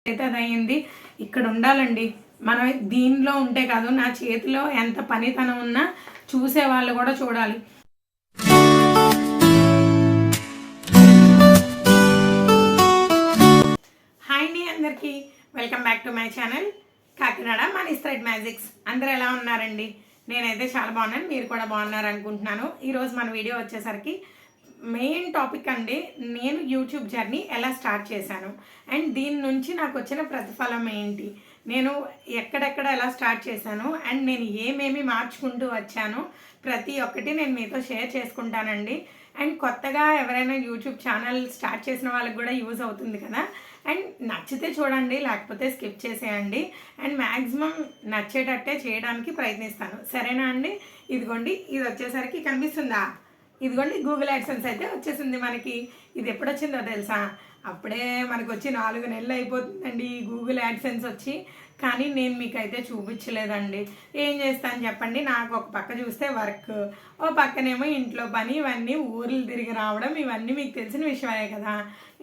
అయితే అది అయింది. ఇక్కడ ఉండాలండి. మనం దీనిలో ఉంటే కాదు, నా చేతిలో ఎంత పనితనం ఉన్నా చూసే వాళ్ళు కూడా చూడాలి. హాయ్ అండి అందరికీ, welcome back to my channel Kakinada money thread magics. అందరూ ఎలా ఉన్నారండి? నేనైతే చాలా బాగున్నాను, మీరు కూడా బాగున్నారు అనుకుంటున్నాను. ఈరోజు మన వీడియో వచ్చేసరికి మెయిన్ టాపిక్ అండి, నేను యూట్యూబ్ జర్నీ ఎలా స్టార్ట్ చేశాను అండ్ దీని నుంచి నాకు వచ్చిన ప్రతిఫలం ఏంటి, నేను ఎక్కడెక్కడ ఎలా స్టార్ట్ చేశాను అండ్ నేను ఏమేమి మార్చుకుంటూ వచ్చాను, ప్రతి ఒక్కటి నేను మీతో షేర్ చేసుకుంటానండి. అండ్ కొత్తగా ఎవరైనా యూట్యూబ్ ఛానల్ స్టార్ట్ చేసిన వాళ్ళకి కూడా యూజ్ అవుతుంది కదా. అండ్ నచ్చితే చూడండి, లేకపోతే స్కిప్ చేసేయండి. అండ్ మ్యాక్సిమం నచ్చేటట్టే చేయడానికి ప్రయత్నిస్తాను, సరేనా అండి? ఇదిగోండి, ఇది వచ్చేసరికి కనిపిస్తుందా? ఇదిగోండి గూగుల్ యాడ్సెన్స్ అయితే వచ్చేసింది మనకి. ఇది ఎప్పుడు వచ్చిందో తెలుసా? అప్పుడే మనకు వచ్చి 4 నెలలు అయిపోతుందండి ఈ గూగుల్ యాడ్సెన్స్ వచ్చి. కానీ నేను మీకైతే చూపించలేదండి. ఏం చేస్తాను చెప్పండి, నాకు ఒక పక్క చూస్తే వర్క్, ఓ పక్కనేమో ఇంట్లో పని, ఇవన్నీ ఊర్లు తిరిగి రావడం, ఇవన్నీ మీకు తెలిసిన విషయమే కదా.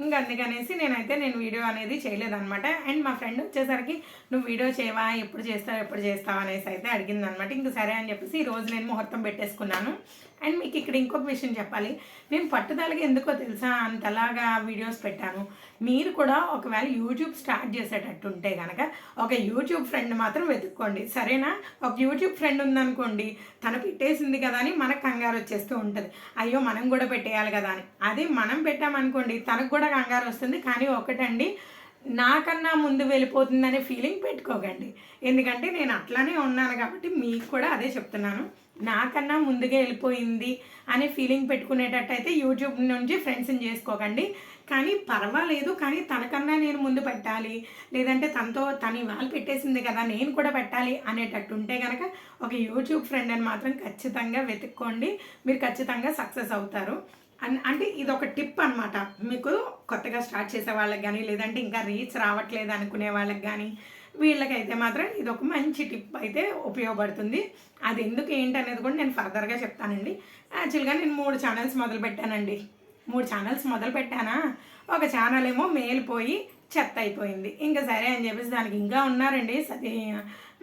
ఇంకా అందుకనేసి నేను వీడియో అనేది చేయలేదన్నమాట. అండ్ మా ఫ్రెండ్ వచ్చేసరికి నువ్వు వీడియో చేయవా, ఎప్పుడు చేస్తావు అనేసి అయితే అడిగిందనమాట. ఇంక సరే అని చెప్పేసి ఈరోజు నేను ముహూర్తం పెట్టేసుకున్నాను. అండ్ మీకు ఇక్కడ ఇంకొక విషయం చెప్పాలి, నేను పట్టుదలగా ఎందుకో తెలుసా అంతలాగా వీడియోస్ పెట్టాను. మీరు కూడా ఒకవేళ యూట్యూబ్ స్టార్ట్ చేసేటట్టు ఉంటే కనుక ఒక యూట్యూబ్ ఫ్రెండ్ మాత్రం వెతుక్కోండి, సరేనా? ఒక యూట్యూబ్ ఫ్రెండ్ ఉందనుకోండి, తను పెట్టేసింది కదా అని మనకు కంగారు వచ్చేస్తూ ఉంటుంది, అయ్యో మనం కూడా పెట్టేయాలి కదా అని. అదే మనం పెట్టామనుకోండి, తనకు కూడా కంగారు వస్తుంది. కానీ ఒకటండి, నాకన్నా ముందు వెళ్ళిపోతుందనే ఫీలింగ్ పెట్టుకోకండి. ఎందుకంటే నేను అట్లానే ఉన్నాను కాబట్టి మీకు కూడా అదే చెప్తున్నాను. నాకన్నా ముందుగా వెళ్ళిపోయింది అనే ఫీలింగ్ పెట్టుకునేటట్టయితే యూట్యూబ్ నుంచి ఫ్రెండ్స్ని చేసుకోకండి. కానీ పర్వాలేదు, కానీ తనకన్నా నేను ముందు పెట్టాలి, లేదంటే తను ఇవాళ పెట్టేసింది కదా నేను కూడా పెట్టాలి అనేటట్టు ఉంటే కనుక ఒక యూట్యూబ్ ఫ్రెండ్ అని మాత్రం ఖచ్చితంగా వెతుక్కోండి, మీరు ఖచ్చితంగా సక్సెస్ అవుతారు. అంటే ఇది ఒక టిప్ అనమాట, మీకు కొత్తగా స్టార్ట్ చేసే వాళ్ళకి కానీ, లేదంటే ఇంకా రీచ్ రావట్లేదు అనుకునే వాళ్ళకి కానీ, వీళ్ళకైతే మాత్రం ఇది ఒక మంచి టిప్ అయితే ఉపయోగపడుతుంది. అది ఎందుకు ఏంటనేది కూడా నేను ఫర్దర్గా చెప్తానండి. యాక్చువల్గా నేను 3 ఛానల్స్ మొదలు పెట్టానండి. 3 ఛానల్స్ మొదలు పెట్టానా, ఒక ఛానల్ ఏమో మేలిపోయి చెత్త అయిపోయింది. ఇంకా సరే అని చెప్పేసి దానికి ఇంకా ఉన్నారండి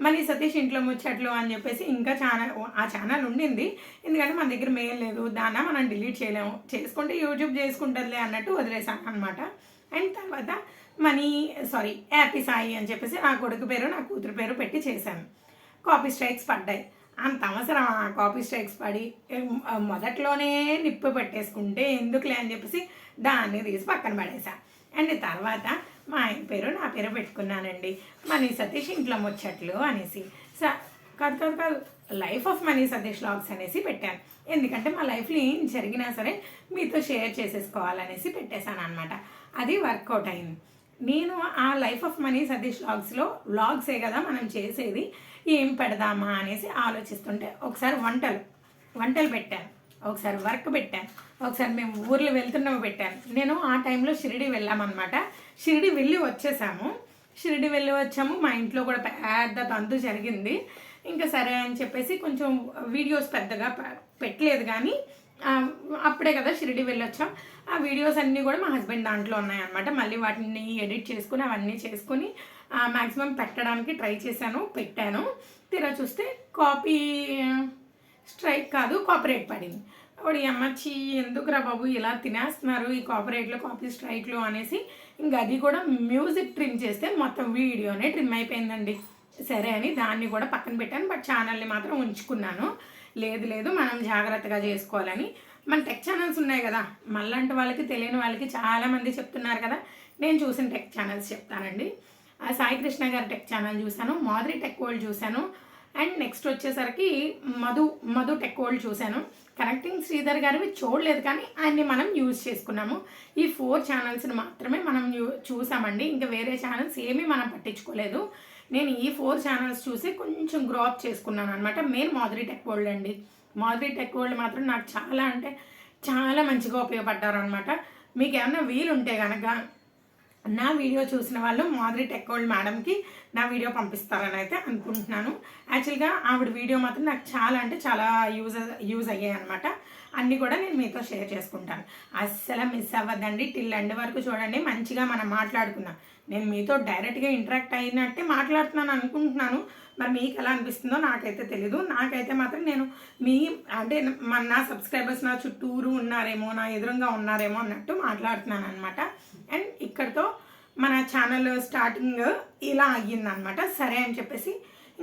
మనీ సతీష్ ఇంట్లో ముచ్చట్లు అని చెప్పేసి ఇంకా ఆ ఛానల్ ఉండింది. ఎందుకంటే మన దగ్గర మెయిల్ లేదు, దాన్ని మనం డిలీట్ చేయలేము, చేసుకుంటే యూట్యూబ్ చేసుకుంటుందిలే అన్నట్టు వదిలేసాను అనమాట. అండ్ తర్వాత హ్యాపీ సాయి అని చెప్పేసి నా కొడుకు పేరు నా కూతురు పేరు పెట్టి చేశాను. కాపీ స్ట్రైక్స్ పడ్డాయి. అంత అవసరం ఆ కాపీ స్ట్రైక్స్ పడి మొదట్లోనే నిప్పు పెట్టేసుకుంటే ఎందుకులే అని చెప్పేసి దాన్ని తీసి పక్కన పడేసాను. అండ్ తర్వాత మా ఆయన పేరు నా పేరు పెట్టుకున్నానండి, మనీ సతీష్ ఇంట్లో ముచ్చట్లు అనేసి. కాదు life of money Satish vlogs అనేసి పెట్టాను. ఎందుకంటే మా లైఫ్లో ఏం జరిగినా సరే మీతో షేర్ చేసేసుకోవాలనేసి పెట్టేశాను అనమాట. అది వర్కౌట్ అయింది. నేను ఆ లైఫ్ ఆఫ్ మనీ సతీష్ వ్లాగ్స్లో వ్లాగ్సే కదా మనం చేసేది, ఏం పెడదామా అనేసి ఆలోచిస్తుంటే ఒకసారి వంటలు పెట్టాను, ఒకసారి వర్క్ పెట్టాను, ఒకసారి మేము ఊర్లో వెళ్తున్నాము పెట్టాను. నేను ఆ టైంలో షిరిడి వెళ్ళామన్నమాట. షిరిడి వెళ్ళి వచ్చాము. మా ఇంట్లో కూడా పెద్ద తంతు జరిగింది. ఇంకా సరే అని చెప్పేసి కొంచెం వీడియోస్ పెద్దగా పెట్టలేదు, కానీ అప్పుడే కదా షిరిడి వెళ్ళొచ్చాం. ఆ వీడియోస్ అన్నీ కూడా మా హస్బెండ్ దాంట్లో ఉన్నాయన్నమాట. మళ్ళీ వాటిని ఎడిట్ చేసుకుని అవన్నీ చేసుకుని మ్యాక్సిమం పెట్టడానికి ట్రై చేశాను, పెట్టాను. తీరా చూస్తే కాపీరైట్ పడింది. వాడు అమ్మచ్చి ఎందుకురా బాబు ఇలా తినేస్తున్నారు ఈ కాపీ స్ట్రైక్లు అనేసి ఇంకా అది కూడా మ్యూజిక్ ట్రిమ్ చేస్తే మొత్తం వీడియోనే ట్రిమ్ అయిపోయిందండి. సరే అని దాన్ని కూడా పక్కన పెట్టాను, బట్ ఛానల్ని మాత్రం ఉంచుకున్నాను. లేదు మనం జాగ్రత్తగా చేసుకోవాలని. మన టెక్ ఛానల్స్ ఉన్నాయి కదా, మళ్ళంటి వాళ్ళకి తెలియని వాళ్ళకి చాలామంది చెప్తున్నారు కదా, నేను చూసిన టెక్ ఛానల్స్ చెప్తానండి. సాయి కృష్ణ గారి టెక్ ఛానల్ చూశాను, మాధురి టెక్ వరల్డ్ చూశాను, అండ్ నెక్స్ట్ వచ్చేసరికి మధు టెక్ వరల్డ్ చూశాను. కనెక్టింగ్ శ్రీధర్ గారివి చూడలేదు, కానీ ఆయన్ని మనం యూజ్ చేసుకున్నాము. ఈ 4 ఛానల్స్ని మాత్రమే మనం చూసామండి. ఇంకా వేరే ఛానల్స్ ఏమీ మనం పట్టించుకోలేదు. నేను ఈ 4 ఛానల్స్ చూసి కొంచెం గ్రో అప్ చేసుకున్నాను అనమాట. మెయిన్ మాధురి టెక్ వరల్డ్ అండి. మాధురి టెక్ వరల్డ్ మాత్రం నాకు చాలా అంటే చాలా మంచిగా ఉపయోగపడ్డారు అనమాట. మీకు ఏమన్నా వీలుంటే కనుక నా వీడియో చూసిన వాళ్ళు మాధురి టెక్ వరల్డ్ మేడంకి నా వీడియో పంపిస్తారని అయితే అనుకుంటున్నాను. యాక్చువల్గా ఆవిడ వీడియో మాత్రం నాకు చాలా అంటే చాలా యూజ్ అయ్యాయి అనమాట. అన్నీ కూడా నేను మీతో షేర్ చేసుకుంటాను. అస్సలు మిస్ అవ్వద్దండి, టిల్ ఎండ్ వరకు చూడండి. మంచిగా మనం మాట్లాడుకుందాం. నేను మీతో డైరెక్ట్గా ఇంటరాక్ట్ అయినట్టే మాట్లాడుతున్నాను అనుకుంటున్నాను. మరి మీకు ఎలా అనిపిస్తుందో నాకైతే తెలీదు. నాకైతే మాత్రం నేను అంటే నా సబ్స్క్రైబర్స్ నా చుట్టూరు ఉన్నారేమో, నా ఎదురుగా ఉన్నారేమో అన్నట్టు మాట్లాడుతున్నాను అనమాట. అండ్ ఇక్కడితో మన ఛానల్ స్టార్టింగ్ ఇలా అయ్యిందనమాట. సరే అని చెప్పేసి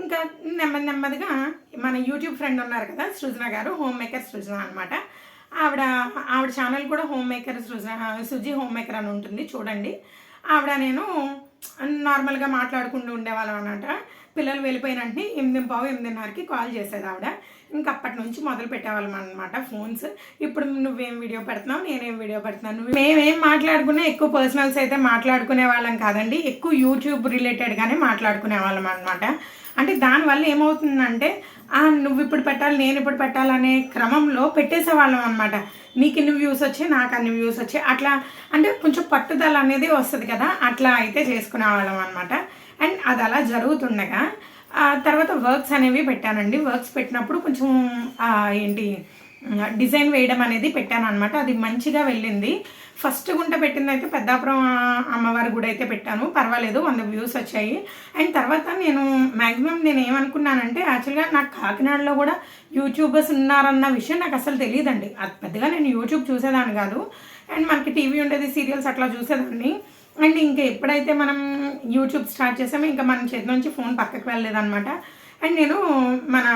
ఇంకా నెమ్మదిగా మన యూట్యూబ్ ఫ్రెండ్ ఉన్నారు కదా, సృజన గారు, హోమ్ మేకర్ సృజన అనమాట. ఆవిడ ఛానల్ కూడా హోమ్ మేకర్ సృజన, సుజీ హోమ్ మేకర్ అని ఉంటుంది, చూడండి. ఆవిడ నేను నార్మల్గా మాట్లాడుకుంటూ ఉండేవాళ్ళం అన్నమాట. పిల్లలు వెళ్ళిపోయిన వెంటనే 8:15, 8:30కి కాల్ చేసేది ఆవిడ. ఇంక అప్పటి నుంచి మొదలు పెట్టేవాళ్ళం అనమాట ఫోన్స్. ఇప్పుడు నువ్వేం వీడియో పెడుతున్నావు, నేనేం వీడియో పెడుతున్నాను, మేమేం మాట్లాడుకున్నా ఎక్కువ పర్సనల్స్ అయితే మాట్లాడుకునే వాళ్ళం కాదండి, ఎక్కువ యూట్యూబ్ రిలేటెడ్గానే మాట్లాడుకునే వాళ్ళం అనమాట. అంటే దానివల్ల ఏమవుతుందంటే నువ్వు ఇప్పుడు పెట్టాలి, నేను ఇప్పుడు పెట్టాలనే క్రమంలో పెట్టేసేవాళ్ళం అనమాట. నీకు ఇన్ని వ్యూస్ వచ్చాయి, నాకు అన్ని వ్యూస్ వచ్చాయి, అట్లా అంటే కొంచెం పట్టుదల అనేది వస్తుంది కదా, అట్లా అయితే చేసుకునేవాళ్ళం అనమాట. అండ్ అది అలా జరుగుతుండగా తర్వాత వర్క్స్ అనేవి పెట్టానండి. వర్క్స్ పెట్టినప్పుడు కొంచెం డిజైన్ వేయడం అనేది పెట్టాను అనమాట. అది మంచిగా వెళ్ళింది. ఫస్ట్ గుంట పెట్టింది అయితే పెద్దాపురం అమ్మవారి గుడి అయితే పెట్టాను, పర్వాలేదు, 100 వ్యూస్ వచ్చాయి. అండ్ తర్వాత నేను మ్యాక్సిమం నేను ఏమనుకున్నానంటే, యాక్చువల్గా నాకు కాకినాడలో కూడా యూట్యూబర్స్ ఉన్నారన్న విషయం నాకు అసలు తెలియదండి. అది పెద్దగా నేను యూట్యూబ్ చూసేదాన్ని కాదు. అండ్ మనకి టీవీ ఉండేది, సీరియల్స్ అట్లా చూసేదాన్ని. అండ్ ఇంకా ఎప్పుడైతే మనం యూట్యూబ్ స్టార్ట్ చేసామో ఇంకా మన చేతి నుంచి ఫోన్ పక్కకు వెళ్ళలేదన్నమాట. అండ్ నేను మన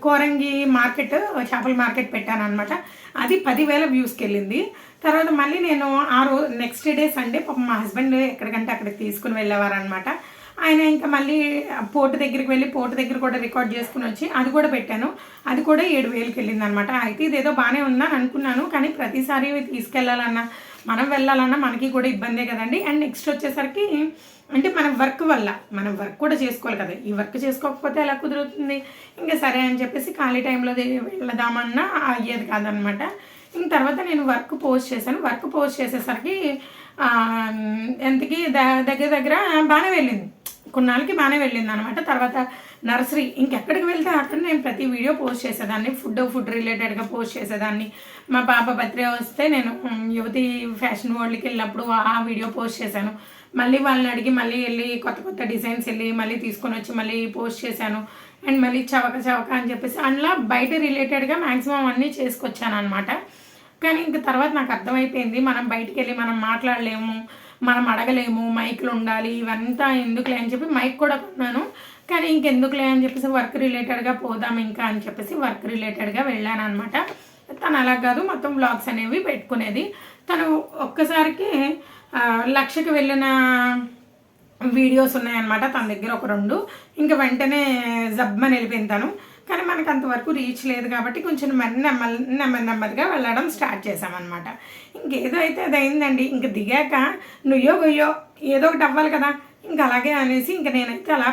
కోరంగి మార్కెట్, చేపల మార్కెట్ పెట్టాను అనమాట. అది 10,000 వ్యూస్కి వెళ్ళింది. తర్వాత మళ్ళీ నేను ఆ రోజు నెక్స్ట్ డే సండే పాపం మా హస్బెండ్ ఎక్కడికంటే అక్కడికి తీసుకుని వెళ్ళేవారు అనమాట. ఆయన ఇంకా మళ్ళీ పోర్టు దగ్గరికి వెళ్ళి పోర్టు దగ్గర కూడా రికార్డ్ చేసుకుని వచ్చి అది కూడా పెట్టాను. అది కూడా 7,000కి వెళ్ళింది అనమాట. అయితే ఇదేదో బాగానే ఉందని అనుకున్నాను, కానీ ప్రతిసారి తీసుకెళ్ళాలన్నా మనం వెళ్ళాలన్నా మనకి కూడా ఇబ్బందే కదండి. అండ్ నెక్స్ట్ వచ్చేసరికి అంటే మన వర్క్ వల్ల మనం వర్క్ కూడా చేసుకోవాలి కదా, ఈ వర్క్ చేసుకోకపోతే ఎలా కుదురుతుంది. ఇంకా సరే అని చెప్పేసి ఖాళీ టైంలో వెళ్దామన్నా అయ్యేది కాదనమాట. ఇంక తర్వాత నేను వర్క్ పోస్ట్ చేశాను. వర్క్ పోస్ట్ చేసేసరికి ఎంతకి దగ్గర బాగానే వెళ్ళింది, కొన్నాళ్ళకి బాగానే వెళ్ళింది అనమాట. తర్వాత నర్సరీ ఇంకెక్కడికి వెళ్తే అక్కడ నేను ప్రతి వీడియో పోస్ట్ చేసేదాన్ని, ఫుడ్ రిలేటెడ్గా పోస్ట్ చేసేదాన్ని. మా పాప బర్త్డే వస్తే నేను యువతి ఫ్యాషన్ వరల్డ్కి వెళ్ళినప్పుడు ఆ వీడియో పోస్ట్ చేశాను. మళ్ళీ వాళ్ళని అడిగి మళ్ళీ వెళ్ళి కొత్త డిజైన్స్ వెళ్ళి మళ్ళీ తీసుకొని వచ్చి మళ్ళీ పోస్ట్ చేశాను. అండ్ మళ్ళీ చవక అని చెప్పేసి అందులో బయట రిలేటెడ్గా మ్యాక్సిమం అన్నీ చేసుకొచ్చాను అనమాట. కానీ ఇంక తర్వాత నాకు అర్థమైపోయింది, మనం బయటికి వెళ్ళి మనం మాట్లాడలేము, మనం అడగలేము, మైక్లు ఉండాలి, ఇవంతా ఎందుకులే అని చెప్పి మైక్ కూడా కొన్నాను. కానీ ఇంకెందుకులే అని చెప్పేసి వర్క్ రిలేటెడ్గా పోదాం ఇంకా అని చెప్పేసి వర్క్ రిలేటెడ్గా వెళ్ళాను అనమాట. తను అలా కాదు, మొత్తం వ్లాగ్స్ అనేవి పెట్టుకునేది. తను ఒక్కసారికి 1,00,000కి వెళ్ళిన వీడియోస్ ఉన్నాయన్నమాట తన దగ్గర, ఒక 2. ఇంకా వెంటనే జబ్బని వెళ్ళిపోయింతాను. కానీ మనకు అంతవరకు రీచ్ లేదు కాబట్టి కొంచెం నెమ్మదిగా వెళ్ళడం స్టార్ట్ చేసామన్నమాట. ఇంకేదో అయితే అది అయిందండి. ఇంక దిగాక నుయ్యో గొయ్యో ఏదో ఒకటి అవ్వాలి కదా, ఇంకా అలాగే అనేసి ఇంకా నేనైతే అలా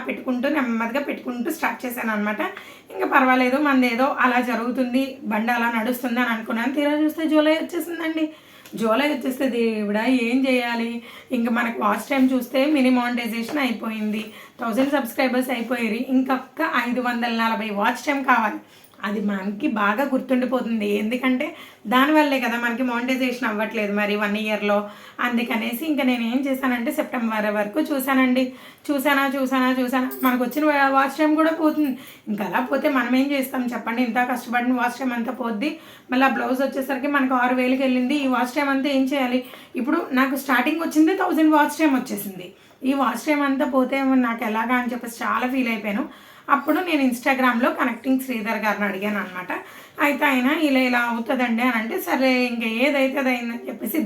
నెమ్మదిగా పెట్టుకుంటూ స్టార్ట్ చేశాను అనమాట. ఇంకా పర్వాలేదు, మనది ఏదో అలా జరుగుతుంది, బండి అలా నడుస్తుంది అని అనుకున్నాను. తీరా చూస్తే జూలై వచ్చేసిందండి. జూలై వచ్చేస్తే దేవుడా ఏం చేయాలి, ఇంకా మనకు వాచ్ టైం చూస్తే మినీ మానిటైజేషన్ అయిపోయింది, 1000 సబ్స్క్రైబర్స్ అయిపోయారు, ఇంకొక 540 వాచ్ టైం కావాలి. అది మనకి బాగా గుర్తుండిపోతుంది, ఎందుకంటే దానివల్లే కదా మనకి మానిటైజేషన్ అవ్వట్లేదు మరి 1 ఇయర్లో. అందుకనేసి ఇంకా నేను ఏం చేశానంటే సెప్టెంబర్ వరకు చూశానండి. చూసానా మనకు వచ్చిన వాచ్ టైం కూడా పోతుంది. ఇంకా అలా పోతే మనం ఏం చేస్తాం చెప్పండి, ఇంత కష్టపడిన వాచ్ టైం అంతా పోద్ది. మళ్ళీ ఆ బ్లౌజ్ వచ్చేసరికి మనకు 6,000కి వెళ్ళింది. ఈ వాచ్ టైం అంతా ఏం చేయాలి, ఇప్పుడు నాకు స్టార్టింగ్ వచ్చింది 1000 వాచ్ టైం వచ్చేసింది. ఈ వాచ్ టైం అంతా పోతే నాకు ఎలాగా అని చెప్పేసి చాలా ఫీల్ అయిపోయాను. అప్పుడు నేను ఇన్స్టాగ్రామ్లో కనెక్టింగ్ శ్రీధర్ గారిని అడిగాను అనమాట. అయితే ఆయన ఇలా అవుతుందండి అని అంటే, సరే ఇంకా ఏదైతే అది అయిందని చెప్పేసి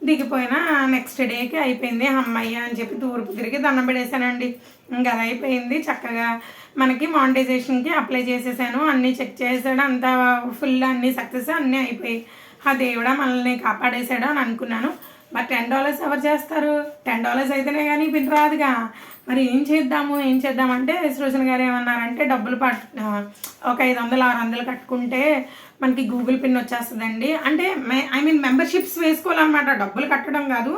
దిగిపోయినా నెక్స్ట్ డేకి అయిపోయింది. అమ్మయ్య అని చెప్పి తూర్పు తిరిగి దండం పెడేసానండి. ఇంకా అది అయిపోయింది. చక్కగా మనకి మానిటైజేషన్కి అప్లై చేసేసాను, అన్నీ చెక్ చేసాడు, అంతా ఫుల్ అన్నీ సక్సెస్ అన్నీ అయిపోయి ఆ దేవుడా మనల్ని కాపాడేశాడు అని అనుకున్నాను. మరి $10 ఎవరు చేస్తారు, $10 అయితేనే కానీ పిన్ రాదుగా. మరి ఏం చేద్దామంటే సృజన గారు ఏమన్నారంటే, డబ్బులు ఒక 500-600 కట్టుకుంటే మనకి గూగుల్ పిన్ వచ్చేస్తుందండి. అంటే మెంబర్షిప్స్ వేసుకోవాలన్నమాట, డబ్బులు కట్టడం కాదు,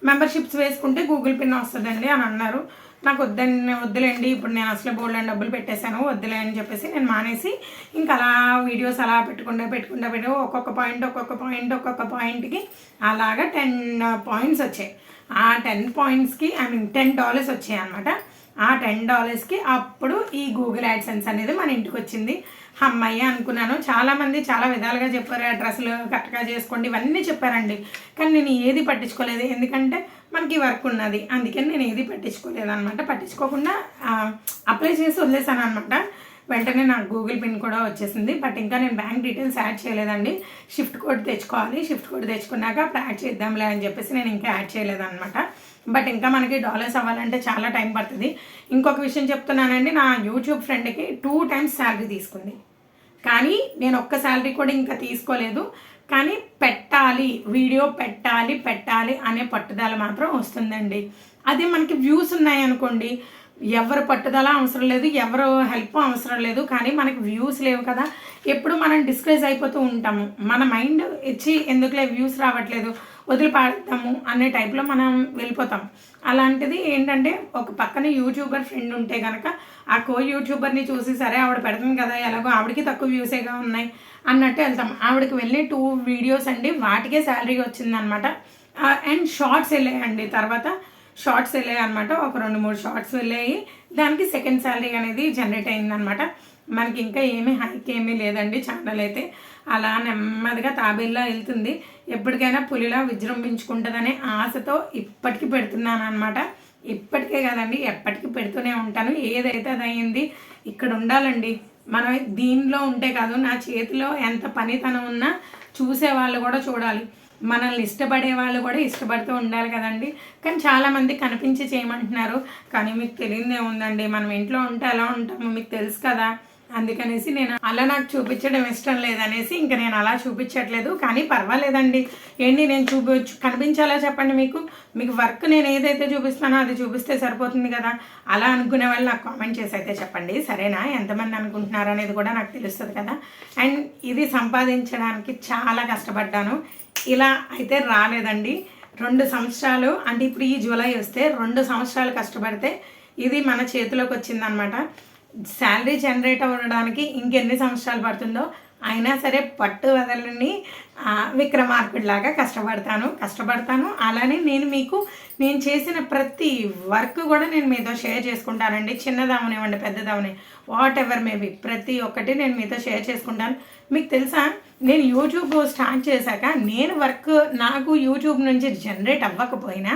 మెంబర్షిప్స్ వేసుకుంటే గూగుల్ పిన్ వస్తుందండి అని అన్నారు. నాకు వద్దులేండి, ఇప్పుడు నేను అసలు బోల్డ్ డబ్బులు పెట్టేశాను, వద్దులే అని చెప్పేసి నేను మానేసి ఇంకా అలా వీడియోస్ అలా పెట్టుకుంటూ ఒక్కొక్క పాయింట్కి అలాగా 10 పాయింట్స్ వచ్చాయి. ఆ 10 పాయింట్స్కి $10 వచ్చాయి అనమాట. ఆ $10కి అప్పుడు ఈ గూగుల్ యాడ్సెన్స్ అనేది మన ఇంటికి వచ్చింది. అమ్మయ్య అనుకున్నాను. చాలామంది చాలా విధాలుగా చెప్పారు, డ్రెస్సులు కరెక్ట్గా చేసుకోండి ఇవన్నీ చెప్పారండి. కానీ నేను ఏది పట్టించుకోలేదు, ఎందుకంటే మనకి వర్క్ ఉన్నది, అందుకని నేను ఏది పట్టించుకోలేదు అనమాట. పట్టించుకోకుండా అప్లై చేసి వదిలేసాను అనమాట. వెంటనే నాకు గూగుల్ పిన్ కూడా వచ్చేసింది. బట్ ఇంకా నేను బ్యాంక్ డీటెయిల్స్ యాడ్ చేయలేదండి. షిఫ్ట్ కోడ్ తెచ్చుకోవాలి. షిఫ్ట్ కోడ్ తెచ్చుకున్నాక అప్పుడు యాడ్ చేద్దాంలే అని చెప్పేసి నేను ఇంకా యాడ్ చేయలేదన్నమాట. బట్ ఇంకా మనకి డాలర్స్ అవ్వాలంటే చాలా టైం పడుతుంది. ఇంకొక విషయం చెప్తున్నానండి, నా యూట్యూబ్ ఫ్రెండ్కి 2 times శాలరీ తీసుకుంది, కానీ నేను ఒక్క శాలరీ కూడా ఇంకా తీసుకోలేదు. కానీ పెట్టాలి, వీడియో పెట్టాలి అనే పట్టుదల మాత్రం వస్తుందండి. అదే మనకి వ్యూస్ ఉన్నాయనుకోండి, ఎవరు పట్టుదల అవసరం లేదు, ఎవరు హెల్ప్ అవసరం లేదు, కానీ మనకి వ్యూస్ లేవు కదా, ఎప్పుడు మనం డిస్కరేజ్ అయిపోతూ ఉంటాము. మన మైండ్ ఇచ్చి ఎందుకులే వ్యూస్ రావట్లేదు వదిలిపాడతాము అనే టైప్లో మనం వెళ్ళిపోతాం. అలాంటిది ఏంటంటే ఒక పక్కన యూట్యూబర్ ఫ్రెండ్ ఉంటే కనుక ఆ యూట్యూబర్ని చూసి సరే ఆవిడ పెడుతుంది కదా, ఎలాగో ఆవిడకి తక్కువ వ్యూసేగా ఉన్నాయి అన్నట్టు వెళ్తాం. ఆవిడకి వెళ్ళి 2 వీడియోస్ అండి, వాటికే శాలరీ వచ్చిందనమాట. అండ్ షార్ట్స్ వెళ్ళాయండి, తర్వాత షార్ట్స్ వెళ్ళాయి అనమాట. ఒక 2-3 షార్ట్స్ వెళ్ళాయి, దానికి సెకండ్ శాలరీ అనేది జనరేట్ అయిందనమాట. మనకి ఇంకా ఏమీ హైక్ ఏమీ లేదండి. ఛానల్ అయితే అలా నెమ్మదిగా తాబేల్లా వెళ్తుంది. ఎప్పటికైనా పులిలా విజృంభించుకుంటుందనే ఆశతో ఇప్పటికీ పెడుతున్నాను అనమాట. ఇప్పటికే కదండి, ఎప్పటికీ పెడుతూనే ఉంటాను. ఏదైతే అది అయింది. ఇక్కడ ఉండాలండి మనం, దీనిలో ఉంటే కాదు, నా చేతిలో ఎంత పనితనం ఉన్నా చూసే వాళ్ళు కూడా చూడాలి, మనల్ని ఇష్టపడే వాళ్ళు కూడా ఇష్టపడుతూ ఉండాలి కదండి. కానీ చాలామంది కనిపించి చేయమంటున్నారు, కానీ మీకు తెలియదే ఉందండి, మనం ఇంట్లో ఉంటే ఎలా ఉంటామో మీకు తెలుసు కదా. అందుకనేసి నేను అలా నాకు చూపించడం ఇష్టం లేదనేసి ఇంకా నేను అలా చూపించట్లేదు. కానీ పర్వాలేదండి, ఏంటి నేను కనిపించాలా చెప్పండి, మీకు వర్క్ నేను ఏదైతే చూపిస్తానో అది చూపిస్తే సరిపోతుంది కదా. అలా అనుకునే వాళ్ళు నాకు కామెంట్ చేసి అయితే చెప్పండి, సరేనా? ఎంతమంది అనుకుంటున్నారు అనేది కూడా నాకు తెలుస్తుంది కదా. అండ్ ఇది సంపాదించడానికి చాలా కష్టపడ్డాను, ఇలా అయితే రాలేదండి. 2 సంవత్సరాలు అంటే ఇప్పుడు ఈ జూలై వస్తే 2 సంవత్సరాలు కష్టపడితే ఇది మన చేతిలోకి వచ్చిందనమాట. శాలరీ జనరేట్ అవ్వడానికి ఇంకెన్ని సంవత్సరాలు పడుతుందో అయినా సరే పట్టు వదలని విక్రమార్కుడిలాగా కష్టపడతాను. అలానే నేను చేసిన ప్రతి వర్క్ కూడా నేను మీతో షేర్ చేసుకుంటానండి. చిన్నదవనివ్వండి, పెద్దదవని, వాట్ ఎవర్ మేబీ, ప్రతి ఒక్కటి నేను మీతో షేర్ చేసుకుంటాను. మీకు తెలుసా, నేను యూట్యూబ్ స్టార్ట్ చేశాక నాకు యూట్యూబ్ నుంచి జనరేట్ అవ్వకపోయినా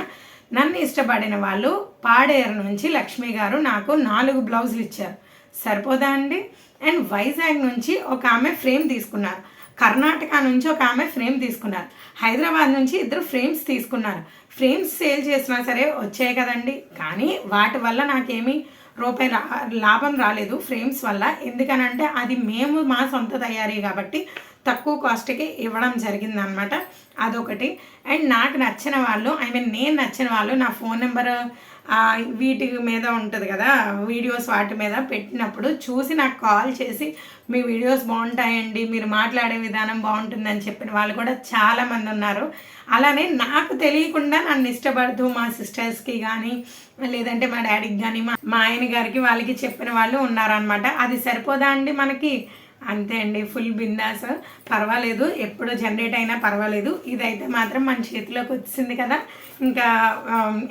నన్ను ఇష్టపడిన వాళ్ళు పాడేరు నుంచి లక్ష్మి గారు నాకు 4 బ్లౌజులు ఇచ్చారు, సరిపోదా అండి? అండ్ వైజాగ్ నుంచి ఒక ఆమె ఫ్రేమ్ తీసుకున్నారు, కర్ణాటక నుంచి ఒక ఆమె ఫ్రేమ్ తీసుకున్నారు, హైదరాబాద్ నుంచి 2 ఫ్రేమ్స్ తీసుకున్నారు. ఫ్రేమ్స్ సేల్ చేసినా సరే వచ్చాయి కదండి, కానీ వాటి వల్ల నాకేమీ రూపాయి లాభం రాలేదు ఫ్రేమ్స్ వల్ల. ఎందుకనంటే అది మేము మా సొంత తయారీ కాబట్టి తక్కువ కాస్ట్కి ఇవ్వడం జరిగిందనమాట. అదొకటి. అండ్ నాకు నచ్చిన వాళ్ళు, నేను నచ్చిన వాళ్ళు నా ఫోన్ నెంబర్ వీటి మీద ఉంటుంది కదా, వీడియోస్ వాటి మీద పెట్టినప్పుడు చూసి నాకు కాల్ చేసి మీ వీడియోస్ బాగుంటాయండి, మీరు మాట్లాడే విధానం బాగుంటుందని చెప్పిన వాళ్ళు కూడా చాలామంది ఉన్నారు. అలానే నాకు తెలియకుండా నన్ను ఇష్టపడుతూ మా సిస్టర్స్కి కానీ లేదంటే మా డాడీకి కానీ మా ఆయన గారికి వాళ్ళకి చెప్పిన వాళ్ళు ఉన్నారనమాట. అది సరిపోదా అండి మనకి? అంతే అండి, ఫుల్ బిందాస్, పర్వాలేదు, ఎప్పుడు జనరేట్ అయినా పర్వాలేదు. ఇదైతే మాత్రం మన చేతిలోకి వచ్చింది కదా, ఇంకా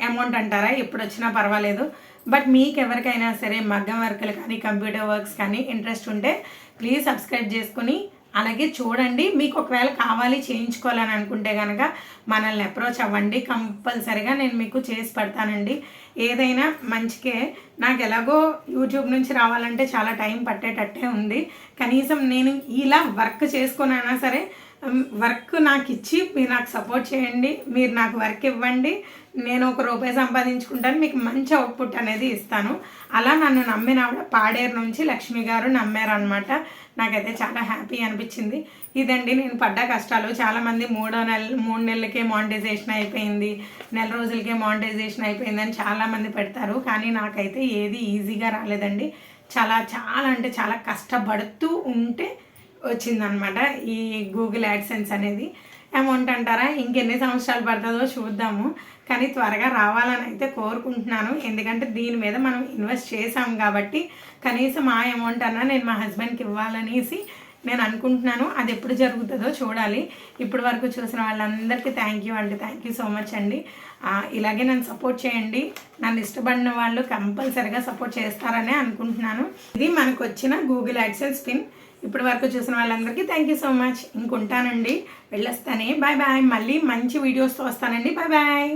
అమౌంట్ అంటారా, ఎప్పుడు వచ్చినా పర్వాలేదు. బట్ మీకు ఎవరికైనా సరే మగ్గం వర్కులు కానీ కంప్యూటర్ వర్క్స్ కానీ ఇంట్రెస్ట్ ఉంటే ప్లీజ్ సబ్స్క్రైబ్ చేసుకుని అలాగే చూడండి. మీకు ఒకవేళ కావాలి చేయించుకోవాలని అనుకుంటే కనుక మనల్ని అప్రోచ్ అవ్వండి, కంపల్సరిగా నేను మీకు చేసి పెడతానండి. ఏదైనా మంచికే. నాకు ఎలాగో యూట్యూబ్ నుంచి రావాలంటే చాలా టైం పట్టేటట్టే ఉంది. కనీసం నేను ఇలా వర్క్ చేసుకున్నా సరే వర్క్ నాకు ఇచ్చి మీరు నాకు సపోర్ట్ చేయండి, మీరు నాకు వర్క్ ఇవ్వండి, నేను ₹1 సంపాదించుకుంటాను, మీకు మంచి అవుట్పుట్ అనేది ఇస్తాను. అలా నన్ను నమ్మిన పాడేరు నుంచి లక్ష్మి గారు నమ్మారనమాట. నాకైతే చాలా హ్యాపీ అనిపించింది. ఇదండి నేను పడ్డ కష్టాలు. చాలామంది 3 నెలలకే మానిటైజేషన్ అయిపోయింది, నెల రోజులకే మానిటైజేషన్ అయిపోయిందని చాలామంది పెడతారు, కానీ నాకైతే ఏది ఈజీగా రాలేదండి. చాలా అంటే చాలా కష్టపడుతూ ఉంటే వచ్చిందనమాట ఈ గూగుల్ యాడ్సెన్స్ అనేది. అమౌంట్ అంటారా, ఇంకెన్ని సంవత్సరాలు పడుతుందో చూద్దాము. కానీ త్వరగా రావాలని అయితే కోరుకుంటున్నాను. ఎందుకంటే దీని మీద మనం ఇన్వెస్ట్ చేసాం కాబట్టి కనీసం ఆ అమౌంట్ అన్నా నేను మా హస్బెండ్కి ఇవ్వాలనేసి నేను అనుకుంటున్నాను. అది ఎప్పుడు జరుగుతుందో చూడాలి. ఇప్పటి వరకు చూసిన వాళ్ళందరికీ థ్యాంక్ యూ సో మచ్ అండి. ఇలాగే నన్ను సపోర్ట్ చేయండి. నన్ను ఇష్టపడిన వాళ్ళు కంపల్సరిగా సపోర్ట్ చేస్తారనే అనుకుంటున్నాను. ఇది మనకు వచ్చిన గూగుల్ యాడ్సెన్స్ పిన్. ఇప్పటి వరకు చూసిన వాళ్ళందరికీ థ్యాంక్ యూ సో మచ్. ఇంకుంటానండి, వెళ్ళొస్తానే. Bye bye. మళ్ళీ మంచి వీడియోస్తో వస్తానండి. Bye bye.